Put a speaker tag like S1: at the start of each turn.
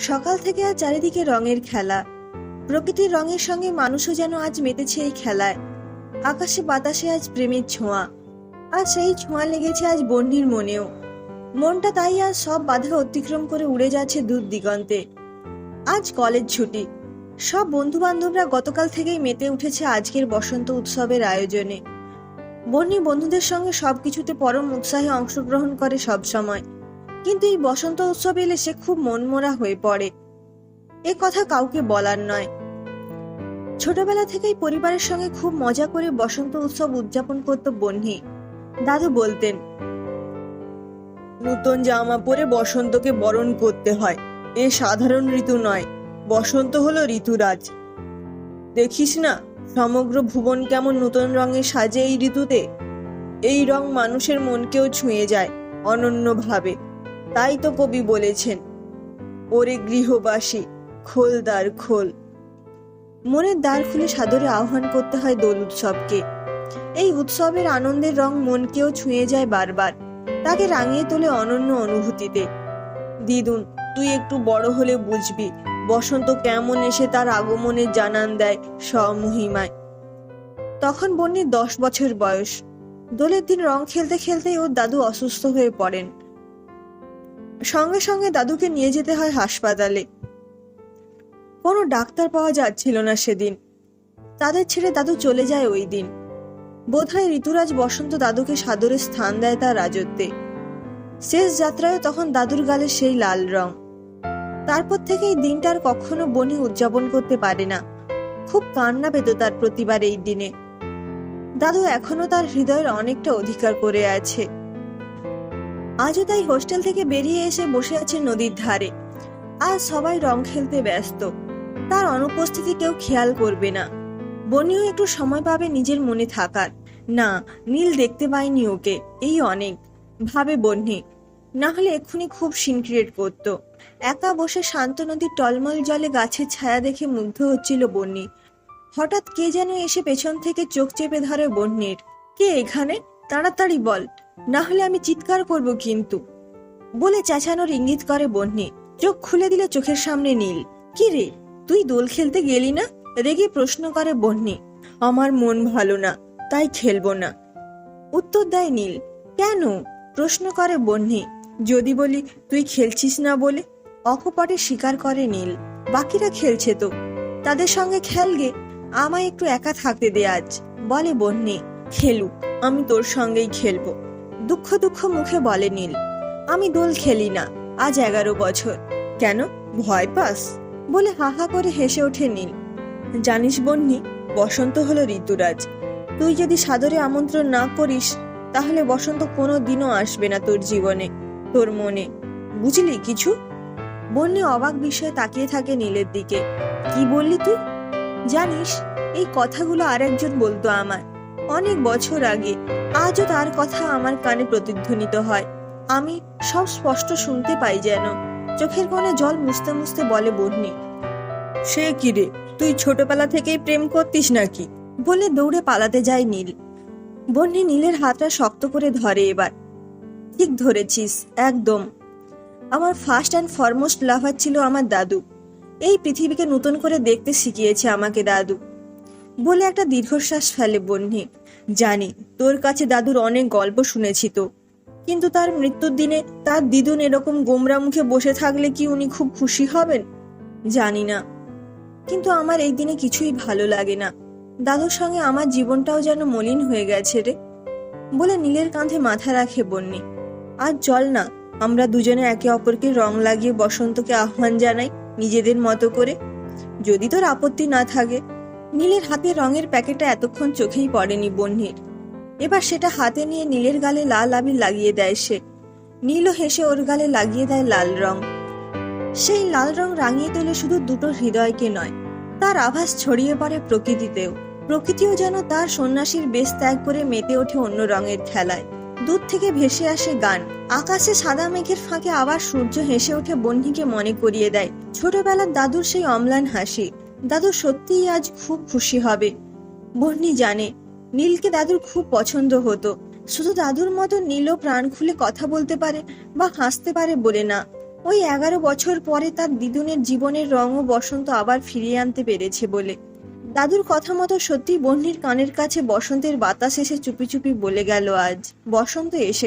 S1: সকাল থেকে আজ চারিদিকে রঙের খেলা। প্রকৃতির রঙের সঙ্গে মানুষও যেন আজ মেতেছে এই খেলায়। আকাশে বাতাসে আজ প্রেমের ছোঁয়া, আর সেই ছোঁয়া লেগেছে আজ বন্যির মনেও। মনটা তাই আজ সব বাধা অতিক্রম করে উড়ে যাচ্ছে দূর দিগন্তে। আজ কলেজ ছুটি। সব বন্ধু বান্ধবরা গতকাল থেকেই মেতে উঠেছে আজকের বসন্ত উৎসবের আয়োজনে। বন্যি বন্ধুদের সঙ্গে সবকিছুতে পরম উৎসাহে অংশগ্রহণ করে সব সময়, কিন্তু এই বসন্ত উৎসব এলে সে খুব মনমরা হয়ে পড়ে। এ কথা কাউকে বলার নয়। ছোটবেলা থেকেই পরিবারের সঙ্গে খুব মজা করে বসন্ত উৎসব উদযাপন করত বন্যি। দাদু বলতেন, নতুন জামা পরে বসন্তকে বরণ করতে হয়। এ সাধারণ ঋতু নয়, বসন্ত হলো ঋতুরাজ। দেখিস না সমগ্র ভুবন কেমন নতুন রঙে সাজে এই ঋতুতে। এই রং মানুষের মনকেও ছুঁয়ে যায় অনন্যভাবে। তাই তো কবি বলেছেন, ওরে গৃহবাসী খোল দ্বার খোল। মনের দ্বার খুলে সাদরে আহ্বান করতে হয় দোল উৎসবকে। এই উৎসবের আনন্দের রং মনকেও ছুঁয়ে যায় বারবার, তাকে রাঙিয়ে তোলে অনন্য অনুভূতিতে। দিদুন, তুই একটু বড় হলে বুঝবি বসন্ত কেমন এসে তার আগমনের জানান দেয় স্বমহিমায়। তখন বন্যির 10 বছর বয়স। দোলের দিন রং খেলতে খেলতেই ওর দাদু অসুস্থ হয়ে পড়েন। সঙ্গে সঙ্গে দাদুকে নিয়ে যেতে হয় হাসপাতালে। কোনো ডাক্তার পাওয়া যাচ্ছিল না সেদিন। তাদের ছেড়ে দাদু চলে যায় ওই দিন। বোধহয় ঋতুরাজ বসন্ত দাদুকে সাদরে স্থান দেয় তার রাজত্বে। শেষ যাত্রায় তখন দাদুর গালে সেই লাল রং। তারপর থেকে এই দিনটার কখনো বনি উদযাপন করতে পারে না। খুব কান্না পেত তার প্রতিবার এই দিনে। দাদু এখনো তার হৃদয়ের অনেকটা অধিকার করে আছে। আজও তাই হোস্টেল থেকে বেরিয়ে এসে বসে আছে নদীর ধারে। আজ সবাই রং খেলতে ব্যস্ত, তার অনুপস্থিতি কেউ খেয়াল করবে না। বনিও একটু সময় পাবে নিজের মনে থাকার। না, নীল দেখতে পায়নি ওকে, এই অনেক ভাবে বন্যি। না হলে এক্ষুনি খুব সিন ক্রিয়েট করত। একা বসে শান্ত নদীর টলমল জলে গাছের ছায়া দেখে মুগ্ধ হচ্ছিল বন্যি। হঠাৎ কে যেন এসে পেছন থেকে চোখ চেপে ধরে বন্যির। কে এখানে? তাড়াতাড়ি বল, না হলে আমি চিৎকার করব কিন্তু, বলে চেঁচানোর ইঙ্গিত করে বন্যি। চোখ খুলে দিলে চোখের সামনে নীল। কি রে, তুই দোল খেলতে গেলি না? রেগে প্রশ্ন করে বন্যি। আমার মন ভালো না, তাই খেলবো না, উত্তর দেয় নীল। কেন? প্রশ্ন করে বন্যি। যদি বলি তুই খেলছিস না বলে? অকপটে স্বীকার করে নীল। বাকিরা খেলছে তো, তাদের সঙ্গে খেলগে, আমায় একটু একা থাকতে দে আজ, বলে বন্যি। খেলুক, আমি তোর সঙ্গেই খেলবো, দুঃখ দুঃখ মুখে বলে নীল। আমি দোল খেলি না আজ 11 বছর। কেন, ভয় পাস? বলে হাহা করে হেসে ওঠে নীল। জানিস বন্যি, বসন্ত হলো ঋতুরাজ। তুই যদি সাদরে আমন্ত্রণ না করিস, তাহলে বসন্ত কোনো দিনও আসবে না তোর জীবনে, তোর মনে। বুঝলি কিছু? বন্যি অবাক বিষয়ে তাকিয়ে থাকে নীলের দিকে। কি বললি তুই? জানিস, এই কথাগুলো আরেকজন বলতো আমার অনেক বছর আগে। আজও তার কথা আমার কানে প্রতিধ্বনিত হয়। আমি সব স্পষ্ট শুনতে পাই যেন। চোখের কোণে জল মুছতে মুছতে বলে বন্যি। সে কি রে, তুই ছোটবেলা থেকেই প্রেম করতিস নাকি? বলে দৌড়ে পালাতে যায় নীল। বন্যি নীলের হাতটা শক্ত করে ধরে এবার। ঠিক ধরেছিস, একদম। আমার ফার্স্ট অ্যান্ড ফরমোস্ট লাভার ছিল আমার দাদু। এই পৃথিবীকে নতুন করে দেখতে শিখিয়েছে আমাকে দাদু, বলে একটা দীর্ঘশ্বাস ফেলে বন্যি। জানি তোর কাছে দাদুর অনেক গল্প শুনেছি তো, কিন্তু তার মৃত্যুর দিনে তার দিদুন এরকম গোমরা মুখে বসে থাকলে কি উনি খুব খুশি হবেন? জানি না, কিন্তু আমার এই দিনে কিছুই ভালো লাগে না। দাদুর সঙ্গে আমার জীবনটাও যেন মলিন হয়ে গেছে রে, বলে নীলের কাঁধে মাথা রাখে বন্যি। আজ চল না, আমরা দুজনে একে অপরকে রং লাগিয়ে বসন্তকে আহ্বান জানাই নিজেদের মতো করে, যদি তোর আপত্তি না থাকে। নীলের হাতে রঙের প্যাকেটটা এতক্ষণ চোখেই পড়েনি বন্যির। এবার সেটা হাতে নিয়ে নীলের গালে লাল আবির লাগিয়ে দেয় সে। নীলও হেসে ওর গালে লাগিয়ে দেয় লাল রং। সেই লাল রং রাঙিয়ে তোলে শুধু দুটো হৃদয়কে নয়, তার আভাস ছড়িয়ে পড়ে প্রকৃতিতেও। প্রকৃতিও যেন তার সন্ন্যাসীর বেশ ত্যাগ করে মেতে ওঠে অন্য রঙের খেলায়। দূর থেকে ভেসে আসে গান। আকাশে সাদা মেঘের ফাঁকে আবার সূর্য হেসে ওঠে বন্যিকে মনে করিয়ে দেয় ছোটবেলার দাদুর সেই অম্লান হাসি। দাদু সত্যিই আজ খুব খুশি হবে। বন্যি জানে নীলকে দাদুর খুব পছন্দ হতো। শুধু দাদুর মতো নীলও প্রাণ খুলে কথা বলতে পারে বা হাসতে পারে বলে না, ওই 11 বছর পরে তার দিদুনের জীবনের রং ও বসন্ত আবার ফিরিয়ে আনতে পেরেছে বলে। দাদুর কথা মতো সত্যি বহ্নির কানের কাছে বসন্তের বাতাস এসে চুপি চুপি বলে গেল আজ, বসন্ত এসে